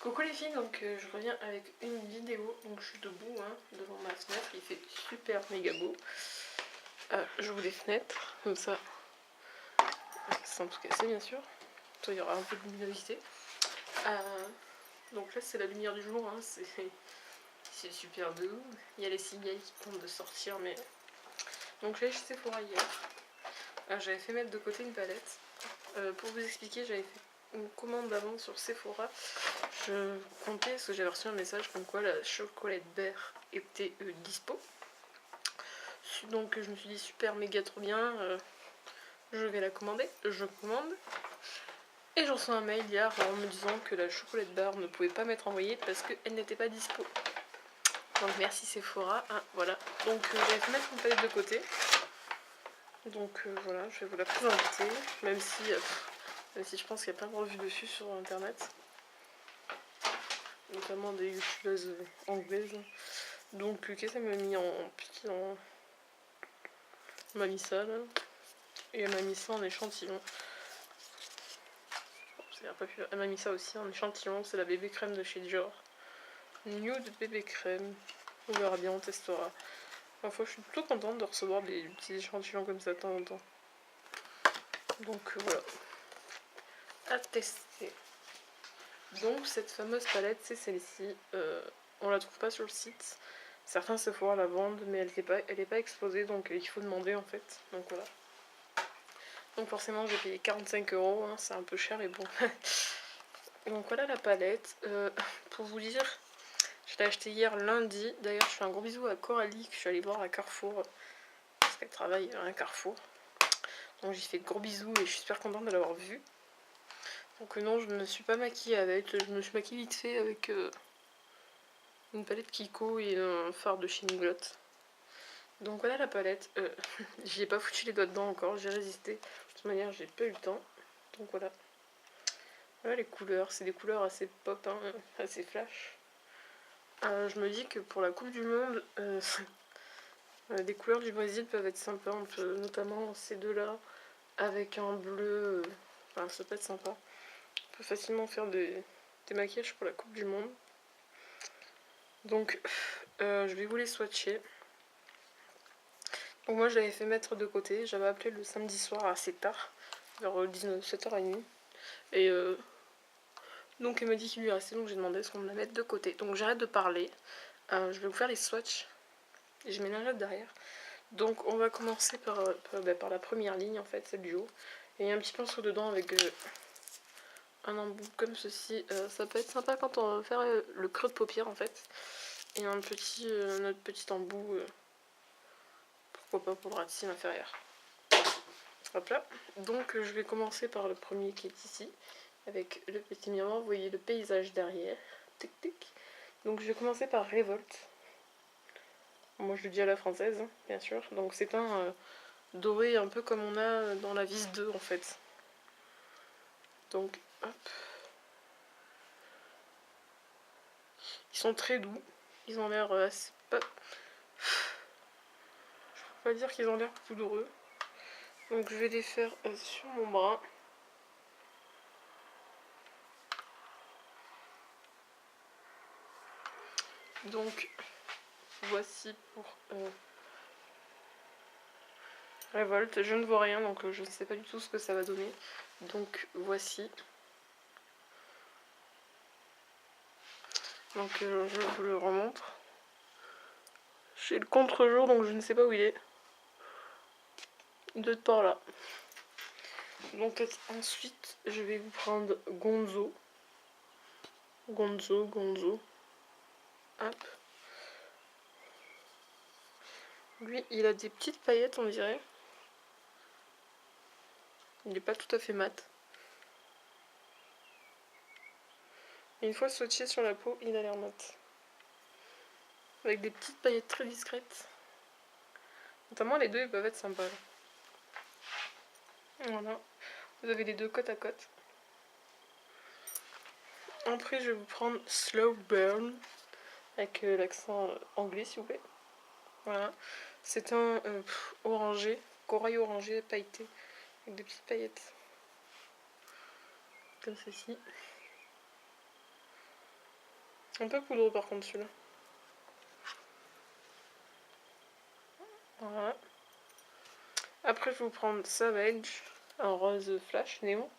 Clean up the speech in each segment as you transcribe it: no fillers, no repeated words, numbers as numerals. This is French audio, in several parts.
Coucou les filles, donc je reviens avec une vidéo. Donc je suis debout devant ma fenêtre, il fait super méga beau. J'ouvre les fenêtres comme ça, sans tout casser bien sûr. Toi il y aura un peu de luminosité. Donc là c'est la lumière du jour, c'est super beau. Il y a les cigales qui tentent de sortir, mais donc j'ai acheté Sephora hier. J'avais fait mettre de côté une palette. Pour vous expliquer, j'avais fait une commande d'avant sur Sephora. Je comptais parce que j'avais reçu un message comme quoi la chocolate beurre était dispo. Donc je me suis dit super méga trop bien, je vais la commander. Je commande. Et j'en reçois un mail hier en me disant que la chocolate beurre ne pouvait pas m'être envoyée parce qu'elle n'était pas dispo. Donc merci Sephora. Voilà. Donc j'avais fait mettre une palette de côté. Donc voilà, je vais vous la présenter. Même si je pense qu'il y a plein de revues dessus sur internet. Notamment des youtubeuses anglaises. Donc qu'est-ce qu'elle m'a mis en petit en... Elle m'a mis ça là. Et elle m'a mis ça en échantillon. Elle m'a mis ça aussi en échantillon. C'est la bébé crème de chez Dior. Nude bébé crème. On verra bien, on testera. Parfois je suis plutôt contente de recevoir des petits échantillons comme ça de temps en temps. Donc voilà. À tester. Donc cette fameuse palette, c'est celle-ci. On la trouve pas sur le site. Certains Sephora la vendent, mais elle est pas exposée, donc il faut demander en fait. Donc voilà. Donc forcément j'ai payé 45 €, c'est un peu cher et bon. Donc voilà la palette. Pour vous dire, je l'ai achetée hier lundi. D'ailleurs je fais un gros bisou à Coralie que je suis allée voir à Carrefour. Parce qu'elle travaille à un Carrefour. Donc j'ai fait de gros bisous et je suis super contente de l'avoir vue. Donc non, je ne me suis pas maquillée avec. Je me suis maquillée vite fait avec une palette Kiko et un fard de chez Inglot. Donc voilà la palette. J'y ai pas foutu les doigts dedans encore, j'ai résisté. De toute manière, j'ai pas eu le temps. Donc voilà. Voilà les couleurs, c'est des couleurs assez pop, assez flash. Je me dis que pour la Coupe du Monde, des couleurs du Brésil peuvent être sympas. On peut, notamment ces deux-là, avec un bleu. Enfin, ça peut être sympa. On peut facilement faire des maquillages pour la Coupe du Monde. Donc, je vais vous les swatcher. Donc moi, je l'avais fait mettre de côté. J'avais appelé le samedi soir assez tard, vers 7h30. Et donc, elle m'a dit qu'il lui restait, donc j'ai demandé ce qu'on me la mette de côté. Donc, j'arrête de parler. Je vais vous faire les swatchs. Et je mets la note derrière. Donc, on va commencer par la première ligne, en fait, celle du haut. Et il y a un petit pinceau dedans avec un embout comme ceci. Ça peut être sympa quand on va faire le creux de paupière, en fait. Et notre petit embout, pourquoi pas pour le ras de cils inférieur. Hop là. Donc je vais commencer par le premier qui est ici, avec le petit miroir. Vous voyez le paysage derrière. Tic tic. Donc je vais commencer par Révolte. Moi je le dis à la française, bien sûr. Donc c'est un doré un peu comme on a dans la vis 2 en fait. Donc hop. Ils sont très doux. Ils ont l'air assez pas... Je peux pas dire qu'ils ont l'air poudreux. Donc je vais les faire sur mon bras. Donc voici pour Révolte. Je ne vois rien, donc je ne sais pas du tout ce que ça va donner. Donc voici. Donc je vous le remontre. J'ai le contre-jour, donc je ne sais pas où il est. Il doit être par là. Donc ensuite, je vais vous prendre Gonzo. Gonzo. Hop. Lui, il a des petites paillettes, on dirait. Il n'est pas tout à fait mat. Et une fois swatché sur la peau, il a l'air mat. Avec des petites paillettes très discrètes. Notamment les deux, ils peuvent être sympas. Voilà. Vous avez les deux côte à côte. Après, je vais vous prendre Slow Burn. Avec l'accent anglais, s'il vous plaît. Voilà. C'est un orangé, corail orangé pailleté. Avec des petites paillettes. Comme ceci. Un peu poudreux par contre celui-là. Voilà. Après je vais vous prendre Savage, un rose flash néon.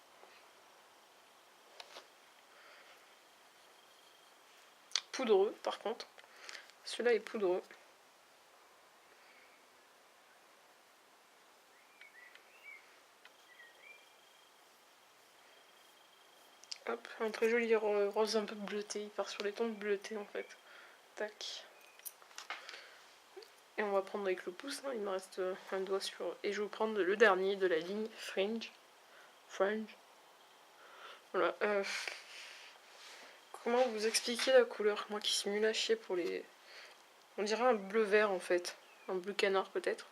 Poudreux par contre. Celui-là est poudreux. Hop, un très joli rose un peu bleuté. Il part sur les tons bleutés en fait. Tac. Et on va prendre avec le pouce, hein. Il me reste un doigt sur... Et je vais vous prendre le dernier de la ligne Fringe. Voilà. Comment vous expliquer la couleur? Moi qui suis nulle à chier pour les... On dirait un bleu vert en fait. Un bleu canard peut-être.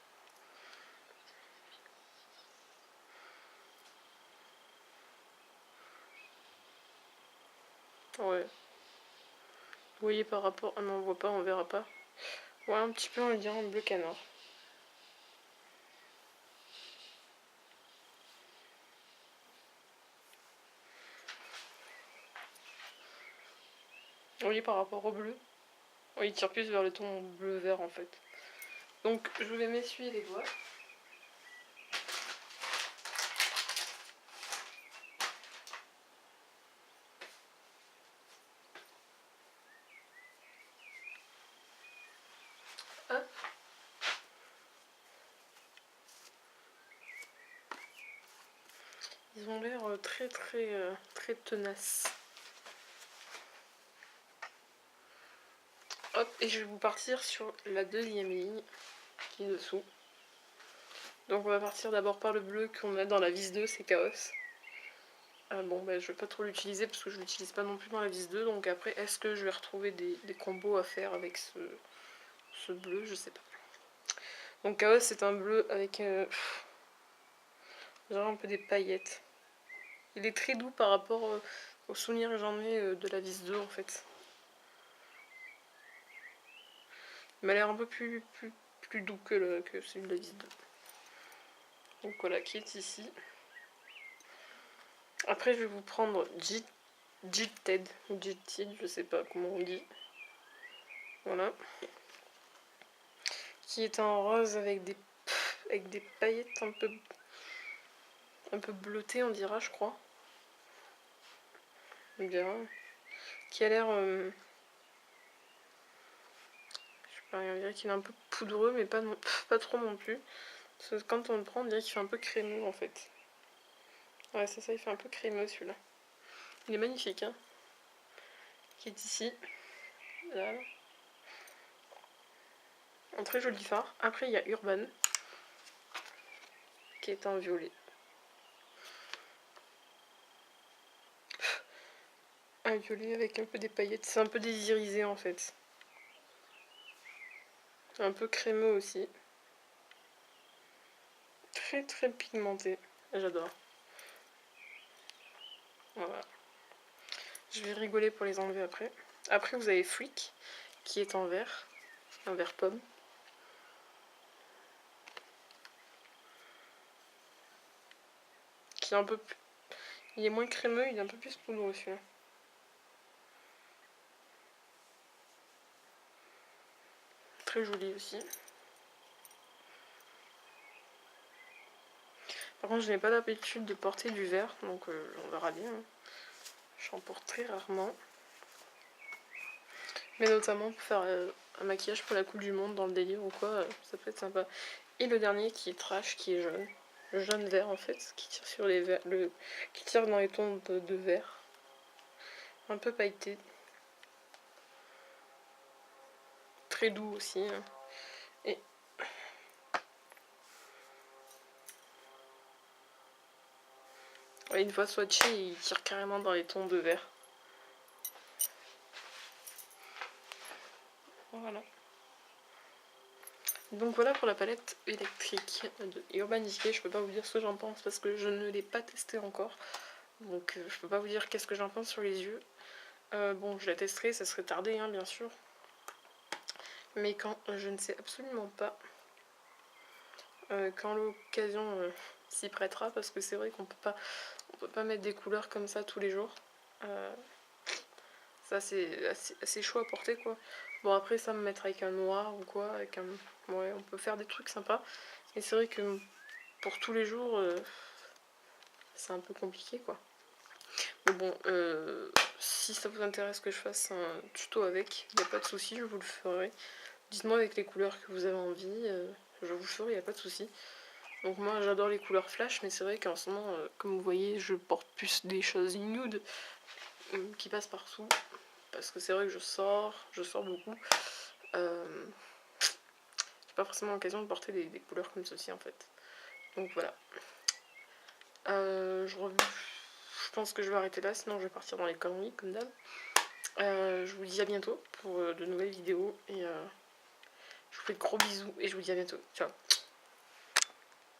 Ouais. Vous voyez par rapport... Ah non, on voit pas, on verra pas. Ouais, un petit peu, on dirait un bleu canard. Vous voyez par rapport au bleu? Oui, il tire plus vers le ton bleu-vert en fait. Donc je vais m'essuyer les doigts. Hop. Ils ont l'air très tenaces. Hop, et je vais vous partir sur la deuxième ligne qui est dessous. Donc on va partir d'abord par le bleu qu'on a dans la vis 2, c'est Chaos. Bon, bah, je vais pas trop l'utiliser parce que je l'utilise pas non plus dans la vis 2. Donc après, est-ce que je vais retrouver des combos à faire avec ce bleu? Je sais pas. Donc Chaos, c'est un bleu avec genre un peu des paillettes. Il est très doux par rapport aux souvenirs que j'en ai de la vis 2 en fait. Il m'a l'air un peu plus doux que celui de la vis 2. Donc voilà, qui est ici. Après, je vais vous prendre Jilted, ou Jilted, je sais pas comment on dit. Voilà. Qui est en rose avec des paillettes un peu bleutées, on dira, je crois. On dira. Qui a l'air... je sais pas, on dirait qu'il est un peu poudreux, mais pas trop non plus. Parce que quand on le prend, on dirait qu'il fait un peu crémeux en fait. Ouais, c'est ça, il fait un peu crémeux celui-là. Il est magnifique, hein. Qui est ici. Là. Un très joli phare. Après, il y a Urban. Qui est en violet. Un violet avec un peu des paillettes. C'est un peu des irisés en fait. Un peu crémeux aussi. Très pigmenté. J'adore. Voilà. Je vais rigoler pour les enlever après. Après, vous avez Freak, qui est en vert. Un vert pomme. Qui est un peu plus... Il est moins crémeux, il est un peu plus poudreux celui-là. Très joli aussi. Par contre, je n'ai pas l'habitude de porter du vert, donc on verra bien. J'en porte très rarement. Mais notamment pour faire un maquillage pour la Coupe du Monde dans le délire ou quoi, ça peut être sympa. Et le dernier qui est trash, qui est jaune. Le jaune vert en fait, qui tire sur les verts, qui tire dans les tons de vert. Un peu pailleté. Très doux aussi. Hein. Et une fois swatché, il tire carrément dans les tons de vert. Voilà. Donc voilà pour la palette électrique de Urban Decay. Je peux pas vous dire ce que j'en pense parce que je ne l'ai pas testé encore. Donc je peux pas vous dire qu'est-ce que j'en pense sur les yeux. Bon, je la testerai, ça serait tardé hein, bien sûr. Mais quand je ne sais absolument pas quand l'occasion s'y prêtera, parce que c'est vrai qu'on peut pas mettre des couleurs comme ça tous les jours. Ça c'est assez chaud à porter quoi. Bon après ça me mettre avec un noir ou quoi, avec un... Ouais, on peut faire des trucs sympas. Mais c'est vrai que pour tous les jours, c'est un peu compliqué quoi. Mais bon, si ça vous intéresse que je fasse un tuto avec, il n'y a pas de souci, je vous le ferai. Dites-moi avec les couleurs que vous avez envie, je vous le ferai, il n'y a pas de souci. Donc moi j'adore les couleurs flash, mais c'est vrai qu'en ce moment, comme vous voyez, je porte plus des choses nude qui passent partout. Parce que c'est vrai que je sors beaucoup. J'ai pas forcément l'occasion de porter des couleurs comme ceci en fait. Donc voilà. Je pense que je vais arrêter là, sinon je vais partir dans les conneries comme d'hab. Je vous dis à bientôt pour de nouvelles vidéos et je vous fais de gros bisous et je vous dis à bientôt. Ciao.